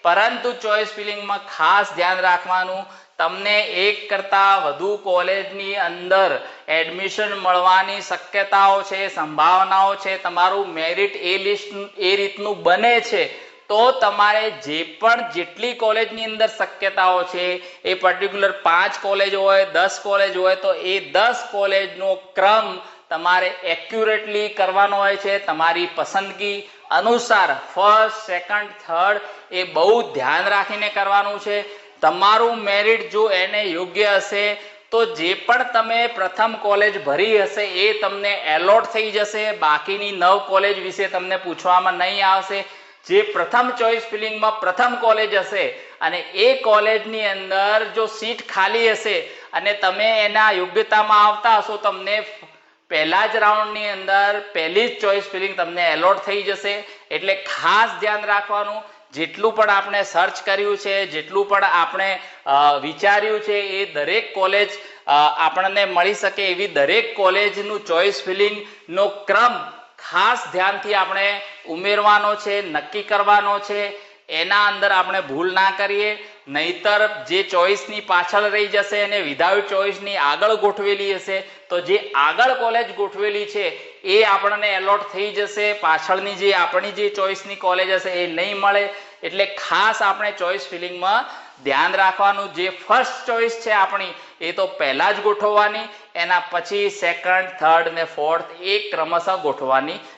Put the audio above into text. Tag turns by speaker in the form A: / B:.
A: પરંતુ ચોઇસ ફિલિંગમાં ખાસ ધ્યાન રાખવાનું, તમને એક કરતા વધુ કોલેજની અંદર એડમિશન મળવાની શક્યતાઓ છે, સંભાવનાઓ છે, તમારું મેરિટ એ લિસ્ટ એ રીતનું બને છે, તો તમારે જે પણ જેટલી કોલેજની અંદર શક્યતાઓ છે એ પર્ટિક્યુલર 5 કોલેજ હોય, 10 કોલેજ હોય, તો એ 10 કોલેજનો ક્રમ તમારે એક્યુરેટલી કરવાનો હોય છે. તમારી પસંદગી અનુસાર ફર્સ્ટ, સેકન્ડ, થર્ડ એ બહુ ધ્યાન રાખીને કરવાનું છે. તમારું મેરિટ જો એને યોગ્ય હશે તો જે પણ તમે પ્રથમ કોલેજ ભરી હશે એ તમને એલોટ થઈ જશે. બાકીની 9 કોલેજ વિશે તમને પૂછવામાં નહીં આવશે. જે પ્રથમ ચોઇસ ફિલિંગમાં પ્રથમ કોલેજ હશે અને એ કોલેજની અંદર જો સીટ ખાલી હશે અને તમે એના યોગ્યતામાં આવતા હશો, તમને પહેલા જ રાઉન્ડની અંદર પહેલી જ ચોઇસ ફિલિંગ તમને એલોટ થઈ જશે. એટલે ખાસ ધ્યાન રાખવાનું, જેટલું પણ આપણે સર્ચ કર્યું છે, જેટલું પણ આપણે વિચાર્યું છે, એ દરેક કોલેજ આપણને મળી શકે એવી દરેક કોલેજનું ચોઇસ ફિલિંગનો ક્રમ ખાસ ધ્યાનથી આપણે ઉમેરવાનો છે, નક્કી કરવાનો છે. એના અંદર આપણે ભૂલ ના કરીએ, નહીતર જે ચોઇસની પાછળ રહી જશે અને વિધાઉટ ચોઇસની આગળ ગોઠવેલી હશે તો જે આગળ કોલેજ ગોઠવેલી છે એ આપણને એલોટ થઈ જશે, પાછળની જે આપણી જે ચોઇસની કોલેજ હશે એ નહીં મળે. એટલે ખાસ આપણે ચોઇસ ફિલિંગમાં ધ્યાન રાખવાનું, જે ફર્સ્ટ ચોઇસ છે આપણી એ તો પહેલા જ ગોઠવવાની, એના પછી સેકન્ડ, થર્ડ ને ફોર્થ એ ક્રમશઃ ગોઠવવાની